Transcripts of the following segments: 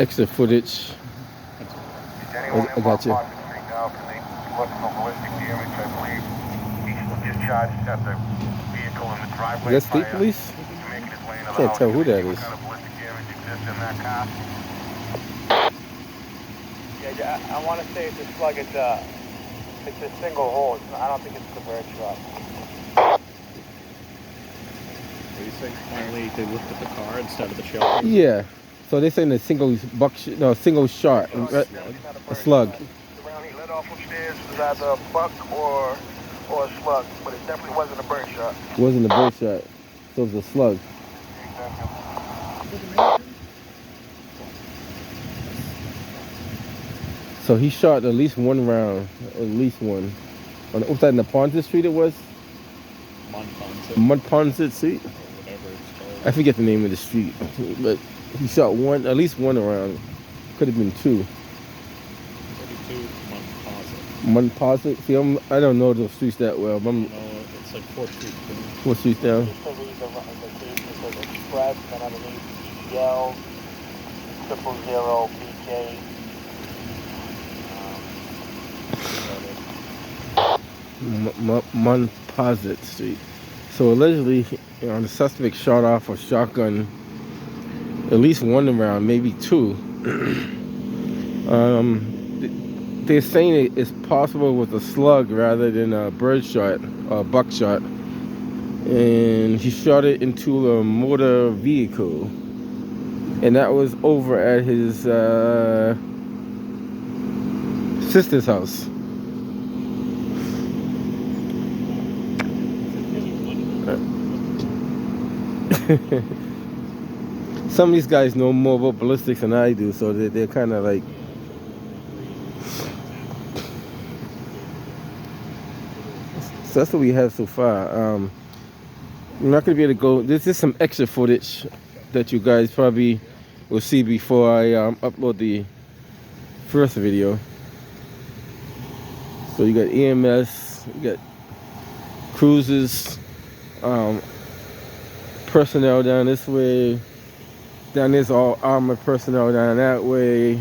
extra footage. I got you. Is that state police? Can't tell who that is. Yeah, I want to say it's a slug. It's a single hole. I don't think it's the bird shot. Are you saying finally they looked at the car instead of the shell? Yeah. So they're saying a single single shot, a slug. The round he let off upstairs was either a buck or a slug, but it definitely wasn't a bird shot. It wasn't a bird shot, so it was a slug. So he shot at least one round, at least one. On what's that, in the Ponset Street it was? Monpont Street? I forget the name of the street, but he shot one, at least one around. Could have been two. 32 Monpont. See, I don't know those streets that well. No, it's like 4th Street down. 4th Street down. Just to read the express, then underneath EL 000 BK. Monpont Street. So allegedly, the suspect shot off a shotgun, at least one round, maybe two. They're saying it's possible with a slug rather than a bird shot or buckshot, and he shot it into a motor vehicle, and that was over at his sister's house. Some of these guys know more about ballistics than I do, so they're kind of like. So that's what we have so far. We're not going to be able to go. This is some extra footage that you guys probably will see before I upload the first video. So you got EMS, you got cruisers, personnel down this way. Down there's all armored personnel down that way.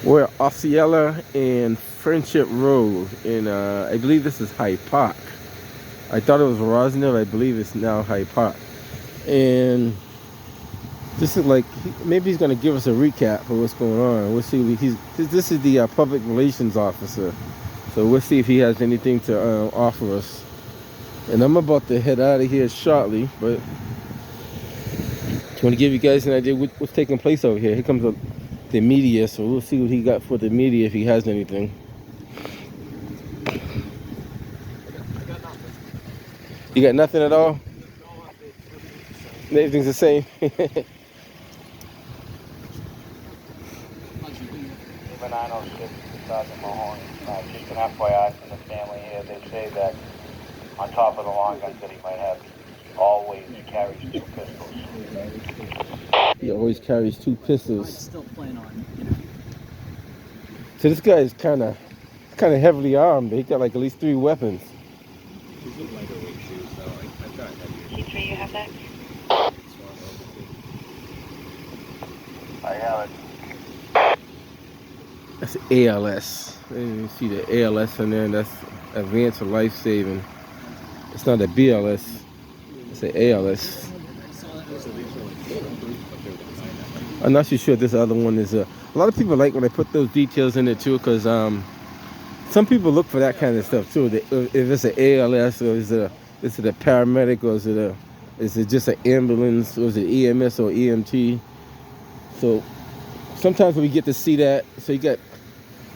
We're Osceola and Friendship Road, and I believe this is Hyde Park. I thought it was Rosnell. I believe it's now Hyde Park. And this is like, maybe he's going to give us a recap of what's going on. We'll see. This is the public relations officer, so we'll see if he has anything to offer us. And I'm about to head out of here shortly, but I want to give you guys an idea what's taking place over here. Here comes the media, so we'll see what he got for the media, if he has anything. You got nothing at all? Everything's the same. Even 906 Sergeant Mahoney, just an FYI from the family here, they say that on top of the long guns that he might have, he always carries 2 pistols. He always carries 2 pistols. I still plan on, So this guy is kind of heavily armed. He got like at least 3 weapons. These are lighter weight shoes, though. I've got heavier. C3, you have that? I have it. That's ALS. You see the ALS in there, and that's Advanced Life Saving. It's not a BLS. It's an ALS. I'm not too sure this other one is a lot of people like when I put those details in there too, because some people look for that kind of stuff too. If it's an ALS, or is it a paramedic, or is it just an ambulance, or is it EMS or EMT? So sometimes we get to see that. So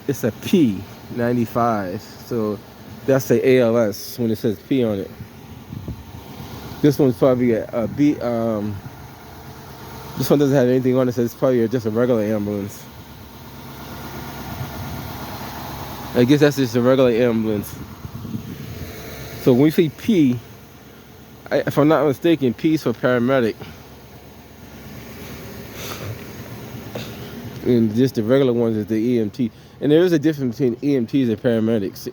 it's a P95. So that's the ALS when it says P on it. This one's probably a B. This one doesn't have anything on it, so it's probably just a regular ambulance. I guess that's just a regular ambulance. So when we say P, if I'm not mistaken, P is for paramedic. And just the regular ones is the EMT. And there is a difference between EMTs and paramedics.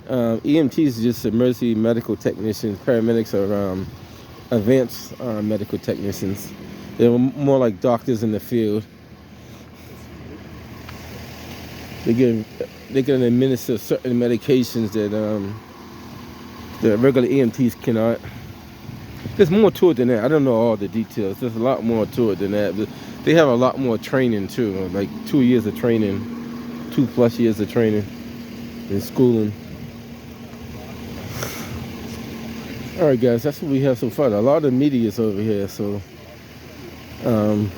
EMTs is just emergency medical technicians. Paramedics are advanced medical technicians. They're more like doctors in the field. They get they can administer certain medications that regular EMTs cannot. There's more to it than that. I don't know all the details. There's a lot more to it than that. But they have a lot more training too, like 2 years of training, 2+ years of training and schooling. All right, guys, that's what we have so far. A lot of the media is over here, so There's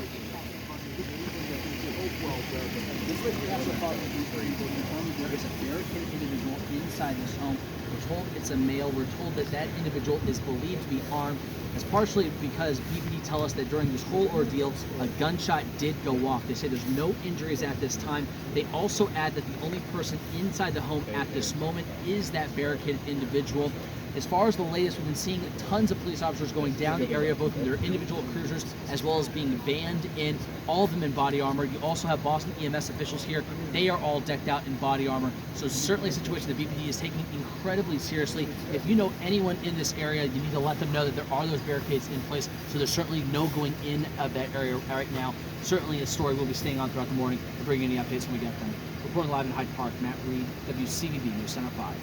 a barricaded individual inside this home. We're told it's a male. We're told that that individual is believed to be armed. It's partially because BPD tell us that during this whole ordeal, a gunshot did go off. They say there's no injuries at this time. They also add that the only person inside the home at this moment is that barricaded individual. As far as the latest, we've been seeing tons of police officers going down the area, both in their individual cruisers as well as being vanned in, all of them in body armor. You also have Boston EMS officials here. They are all decked out in body armor. So certainly a situation that BPD is taking incredibly seriously. If you know anyone in this area, you need to let them know that there are those barricades in place. So there's certainly no going in of that area right now. Certainly a story we'll be staying on throughout the morning to bring any updates when we get them. Reporting live in Hyde Park, Matt Reed, WCVB News Center 5.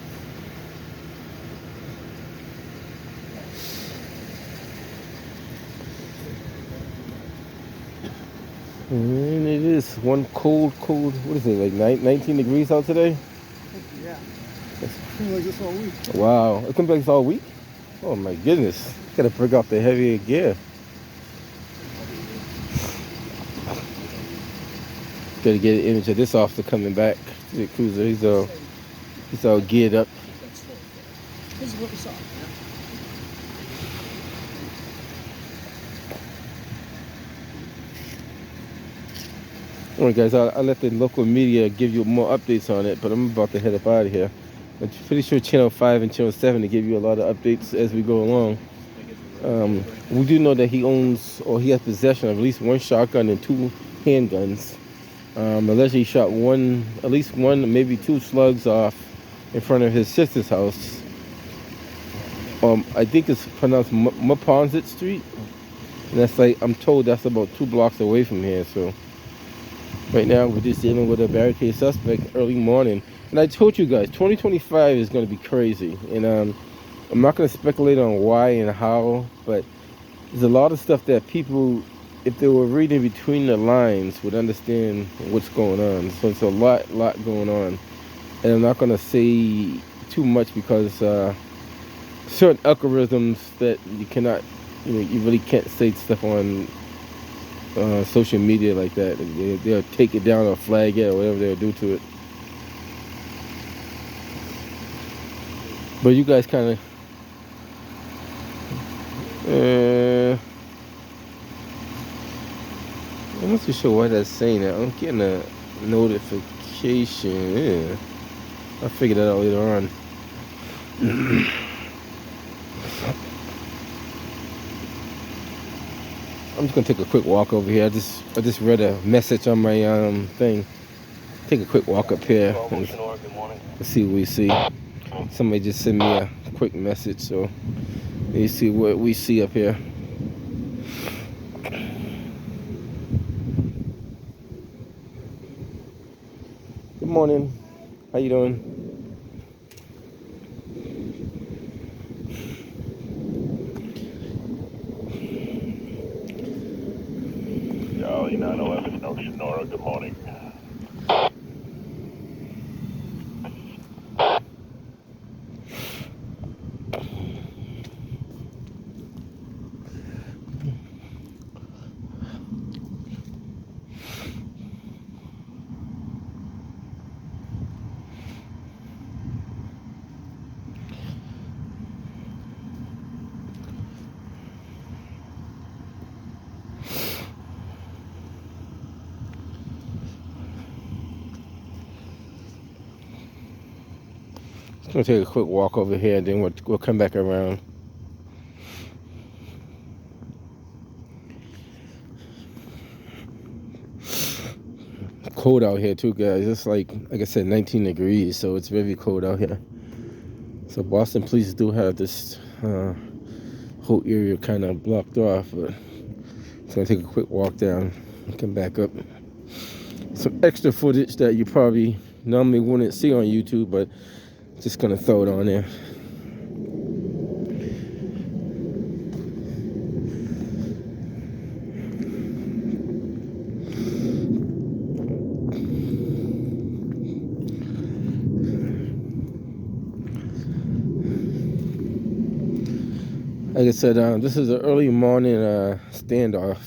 and it is one cold, what is it, like 19 degrees out today? Yeah. It's been like this all week. Wow, it comes like this all week? Oh my goodness. Gotta break off the heavier gear. Gotta get an image of this officer coming back to the cruiser. He's all geared up. This is what we saw. All right, guys, I'll let the local media give you more updates on it, but I'm about to head up out of here. I'm pretty sure Channel 5 and Channel 7 to give you a lot of updates as we go along. We do know that he owns, or he has possession of at least one shotgun and 2 handguns. Allegedly he shot at least one, maybe 2 slugs off in front of his sister's house. I think it's pronounced Maponzit Street. And that's like, I'm told that's about 2 blocks away from here, so. Right now, we're just dealing with a barricade suspect early morning. And I told you guys, 2025 is going to be crazy. And I'm not going to speculate on why and how, but there's a lot of stuff that people, if they were reading between the lines, would understand what's going on. So it's a lot going on. And I'm not going to say too much because certain algorithms that you cannot, you really can't say stuff on social media like that. They'll take it down or flag it or whatever they'll do to it. But you guys kind of I'm not too sure why that's saying that. I'm getting a notification. Yeah, I'll figure that out later on. I'm just gonna take a quick walk over here. I just read a message on my thing. Take a quick walk up here and let's see what we see. Somebody just sent me a quick message, so let's see what we see up here. Good morning. How you doing? Charlie 911, no Sonora, good morning. I'm gonna take a quick walk over here, and then we'll come back around. Cold out here too, guys. It's like I said, 19 degrees, so it's very cold out here. So Boston police do have this whole area kind of blocked off, but it's gonna take a quick walk down and come back up. Some extra footage that you probably normally wouldn't see on YouTube, but just gonna throw it on there. Like I said, this is an early morning standoff.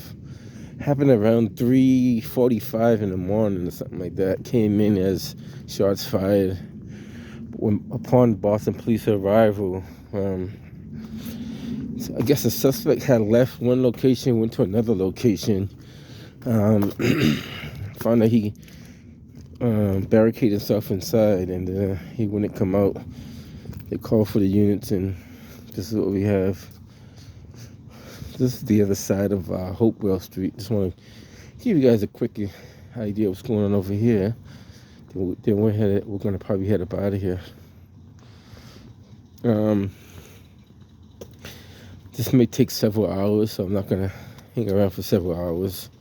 Happened around 3:45 in the morning or something like that. Came in as shots fired. Upon Boston police arrival, so I guess the suspect had left one location, went to another location. Found that he barricaded himself inside, and he wouldn't come out. They called for the units, and this is what we have. This is the other side of Hopewell Street. Just want to give you guys a quick idea of what's going on over here. Then we're going to probably head up out of here. This may take several hours, so I'm not going to hang around for several hours.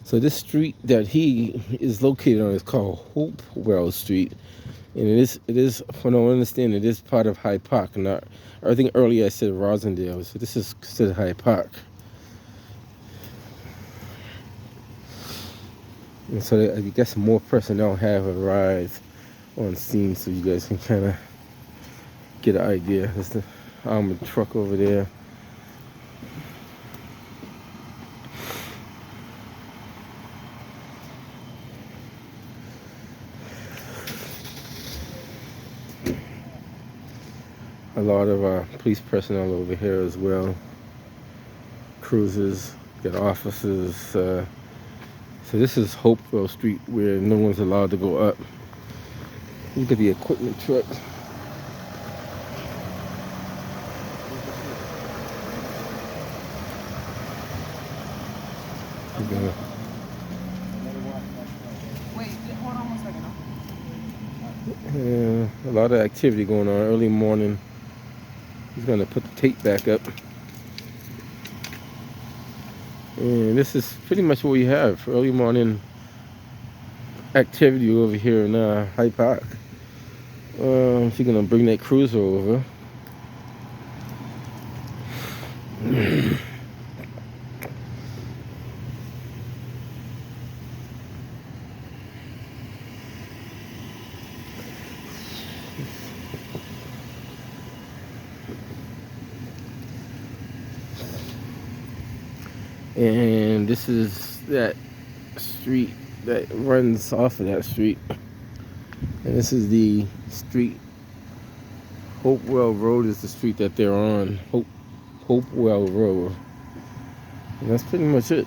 So this street that he is located on is called Hopewell Street. And it is, from what I understand, it is part of Hyde Park. Not, I think earlier I said Rosendale, so this is considered Hyde Park. And so I guess more personnel have arrived on scene, so you guys can kind of get an idea. There's the armored truck over there. A lot of police personnel over here as well. Cruisers, got officers. So this is Hopewell Street, where no one's allowed to go up. Look at the equipment truck. Wait, hold on 1 second. A lot of activity going on early morning. He's gonna put the tape back up. And this is pretty much what we have. Early morning activity over here in Hyde Park. She's gonna bring that cruiser over. And this is that street that runs off of that street. And this is the street. Hopewell Road is the street that they're on. Hopewell Road. And that's pretty much it.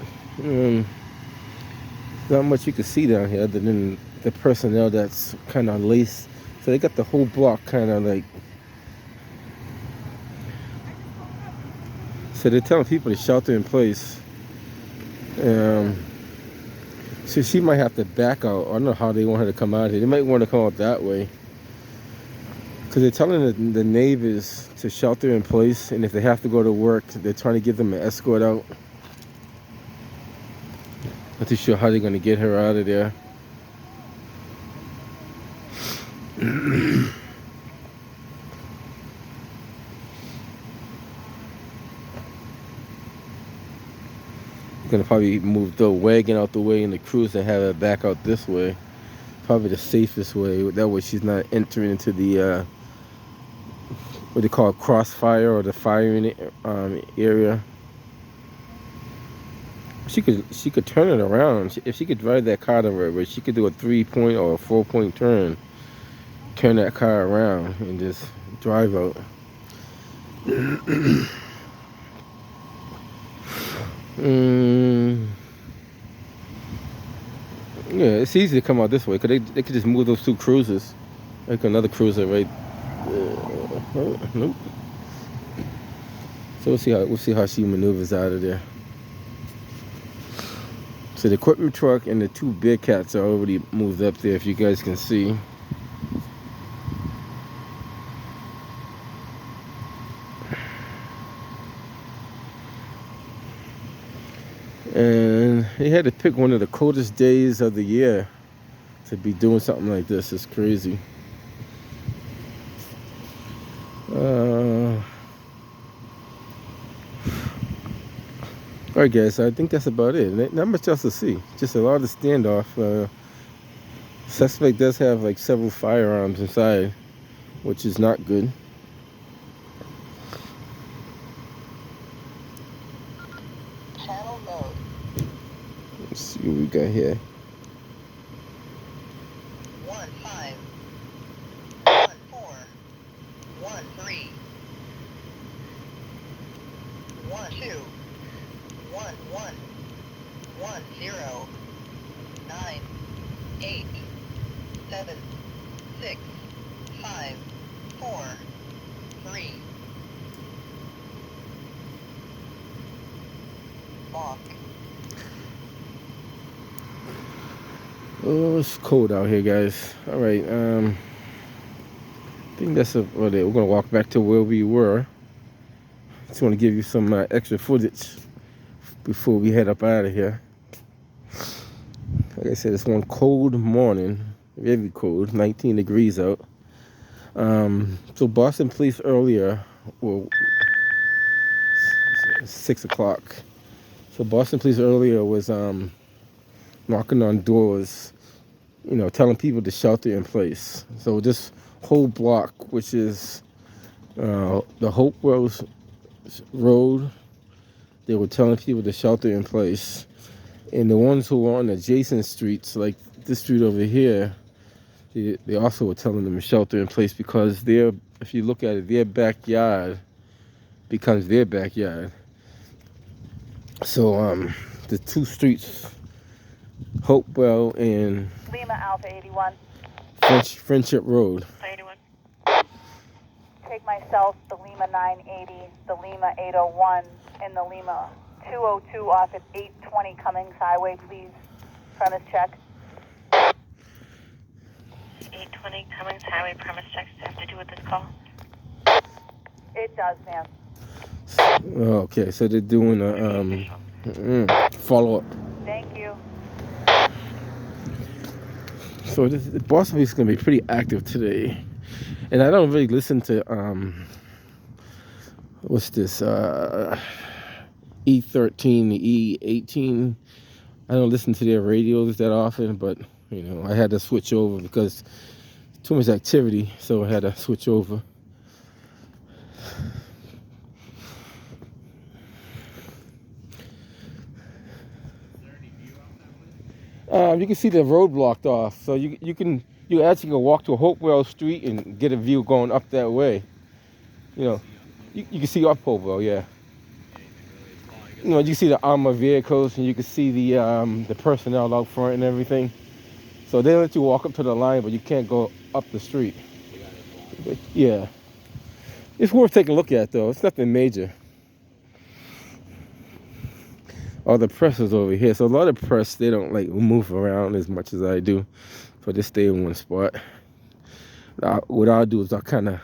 Not much you can see down here other than the personnel that's kind of laced. So they got the whole block kind of like. So they're telling people to shelter in place. So she might have to back out. I don't know how they want her to come out here. They might want to come out that way. Because they're telling the neighbors to shelter in place. And if they have to go to work, they're trying to give them an escort out. Not too sure how they're going to get her out of there. Gonna probably move the wagon out the way and the cruiser and have it back out this way. Probably the safest way. That way she's not entering into the what they call crossfire or the firing area. She could turn it around. If she could drive that car the right way, she could do a 3-point or a 4-point turn. Turn that car around and just drive out. Yeah, it's easy to come out this way because they could just move those two cruisers. Like another cruiser right there. Nope. So we'll see how she maneuvers out of there. So the equipment truck and the two big cats are already moved up there, if you guys can see. had to pick one of the coldest days of the year to be doing something like this. It's crazy. All right, guys. I think that's about it. Not much else to see. Just a lot of standoff. Suspect does have like several firearms inside, which is not good. Channel mode. Let's see what we got here. 15 14 13 12 11 10 9 8 7 6 5 4 3 lock. Oh, it's cold out here, guys. All right. I think that's about it. We're gonna walk back to where we were. Just want to give you some extra footage before we head up out of here. Like I said, it's one cold morning, very cold, 19 degrees out. So Boston police earlier, well, 6 o'clock. So Boston police earlier was knocking on doors, you know, telling people to shelter in place. So this whole block, which is the Hopewell Road, they were telling people to shelter in place. And the ones who were on adjacent streets, like this street over here, they also were telling them to shelter in place because if you look at it, their backyard becomes their backyard. So the two streets, Hopewell and Lima Alpha 81. Friendship Road. 81. Take myself, the Lima 980, the Lima 801, and the Lima 202 off at 820 Cummings Highway, please. Premise check. 820 Cummings Highway premise checks have to do with this call? It does, ma'am. Okay, so they're doing a follow-up. Thank you. So Boston is going to be pretty active today. And I don't really listen to, what's this, E13, E18. I don't listen to their radios that often, but, you know, I had to switch over because too much activity, so I had to switch over. You can see the road blocked off, so you actually can walk to Hopewell Street and get a view going up that way. You know, you can see up Hopewell, yeah. You know, you can see the armored vehicles and you can see the personnel out front and everything. So they let you walk up to the line, but you can't go up the street. But, yeah, it's worth taking a look at though. It's nothing major. All the press is over here, so a lot of press, they don't like move around as much as I do, so they stay in one spot. What I'll do is I'll kind of,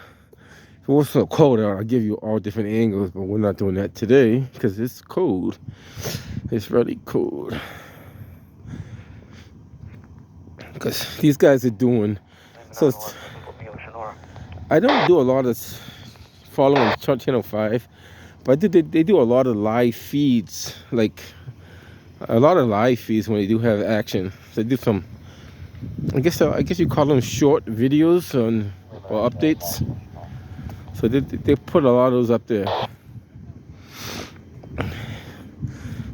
if it was so cold out, I'll give you all different angles, but we're not doing that today because it's cold. It's really cold. Because these guys are doing, so I don't do a lot of following Channel 5. But they do a lot of live feeds, like a lot of live feeds when they do have action. They do some, I guess you call them short videos or updates. So they put a lot of those up there.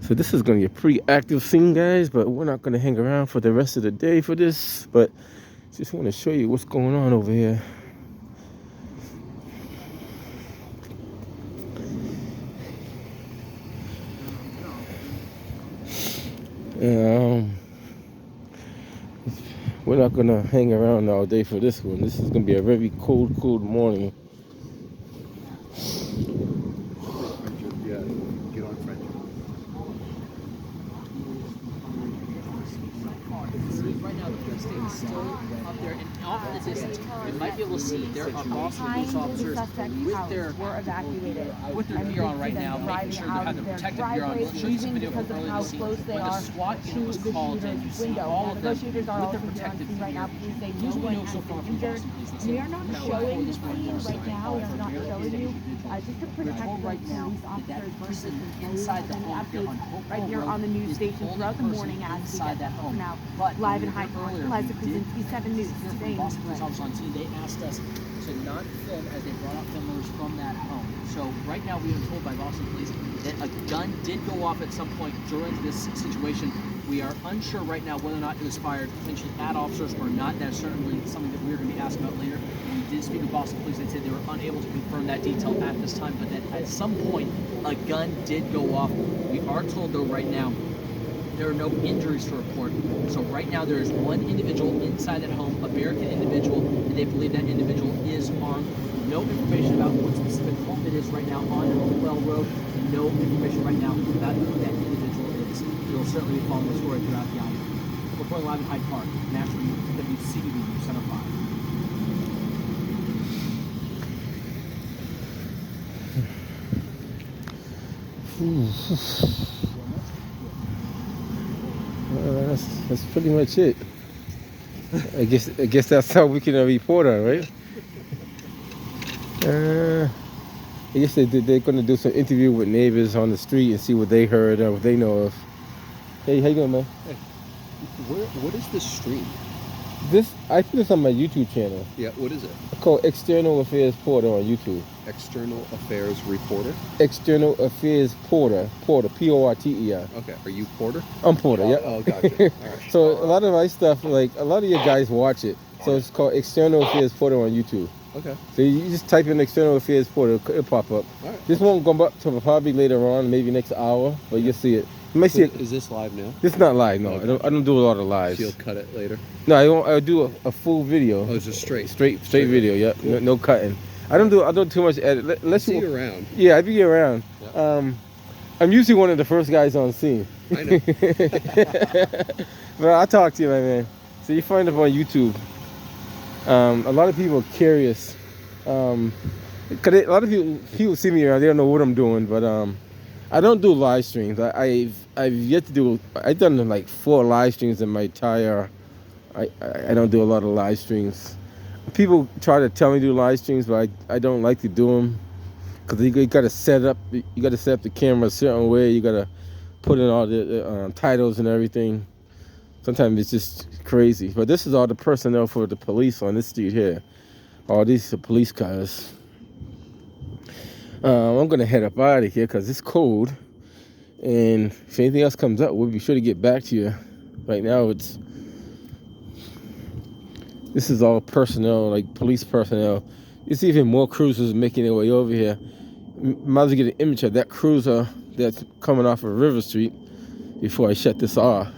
So this is going to be a pretty active scene, guys, but we're not going to hang around for the rest of the day for this. But just want to show you what's going on over here. We're not gonna hang around all day for this one. This is gonna be a very cold morning. Yeah, get on French. Right now, the police state is still up there, and the distance, you might be able to see there are Boston police officers with their gear on right now, making sure they have the protective gear on. We'll show you some video from earlier this scene. When the SWAT unit was called in, you see all of them with their protective gear. Here's what we know so far from Boston police. They We are not showing the scene right now. We are not showing you just to protect the police officers person inside the home here on Hopewell right here on the news station throughout the morning as we get that home. now But live in High Park. Liza Krasinski, 7 News today. Boston police officers on scene, they asked us to not film as they brought out filmers from that home. So right now we are told by Boston police that a gun did go off at some point during this situation. We are unsure right now whether or not it was fired potentially at officers or not. That's certainly something that we're going to be asked about later. We did speak with Boston police. They said they were unable to confirm that detail at this time, but that at some point a gun did go off. We are told though right now there are no injuries to report. So right now there is one individual inside that home, a barricade individual, and they believe that individual is armed. No information about what specific home it is right now on Hopewell Road. No information right now about who that individual is. You'll certainly be following the story throughout the hour. We're reporting live in Hyde Park, National WCW Center 5. That's pretty much it. I guess that's how we can report on, right? I guess they're going to do some interview with neighbors on the street and see what they heard or what they know of. Hey, how you doing, man? Hey, what is this stream? I put this on my YouTube channel. Yeah, what is it? It's called External Affairs Porter on YouTube. External Affairs Reporter? External Affairs Porter, P-O-R-T-E-R. Okay, are you Porter? I'm Porter, yeah. Oh, gotcha. All right. So a lot of my stuff, like a lot of your guys watch it. So it's called External Affairs Porter on YouTube. Okay. So you just type in External Affairs Porter, it'll pop up. All right. This won't go up till probably later on, maybe next hour, but you'll see it. You may see it. Is this live now? This is not live, no. Okay. I don't do a lot of lives. So you'll cut it later? No, I won't. I'll do a full video. Oh, it's just straight? Straight video, yeah. Cool. No cutting. I don't do too much edit. Let's see you around. Yeah, I be around. Yeah. I'm usually one of the first guys on scene. I know. But I'll talk to you, my man. So you find it on YouTube. A lot of people are curious. Cause a lot of people see me around. They don't know what I'm doing, but I don't do live streams. I've yet to do. I've done like 4 live streams in my entire. I don't do a lot of live streams. People try to tell me to do live streams, but I don't like to do them because you got to set up. You got to set up the camera a certain way. You got to put in all the titles and everything. Sometimes it's just crazy. But this is all the personnel for the police on this street here. All these are police cars. I'm gonna head up out of here because it's cold, and if anything else comes up, we'll be sure to get back to you. Right now, this is all personnel, like police personnel. It's even more cruisers making their way over here. Might as well get an image of that cruiser that's coming off of River Street before I shut this off.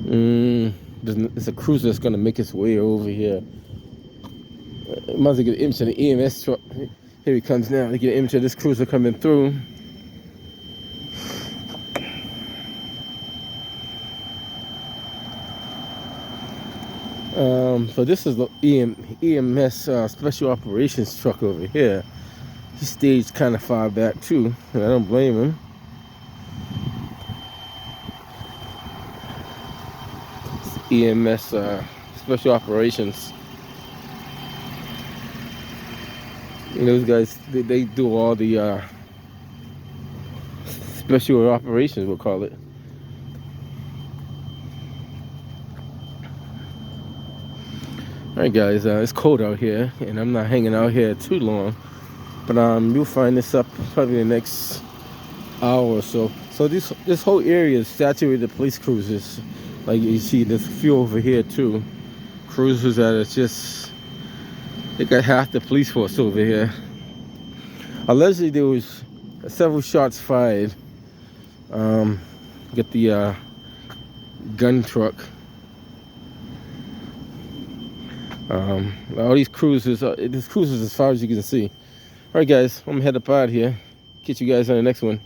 It's a cruiser that's gonna make its way over here. Might as well get an image of the EMS truck. Here he comes now. To get an image of this cruiser coming through. So this is the EMS Special Operations truck over here. He staged kind of far back too, and I don't blame him. It's EMS Special Operations. And those guys, they do all the special operations, we'll call it. Alright guys, it's cold out here, and I'm not hanging out here too long. But you'll find this up probably in the next hour or so. So this whole area is saturated with police cruisers. Like you see, there's a few over here too. Cruisers that are just, they got half the police force over here. Allegedly, there was several shots fired. Get the gun truck. All these cruisers, this cruisers as far as you can see. All right, guys, I'm gonna head up out here. Catch you guys on the next one.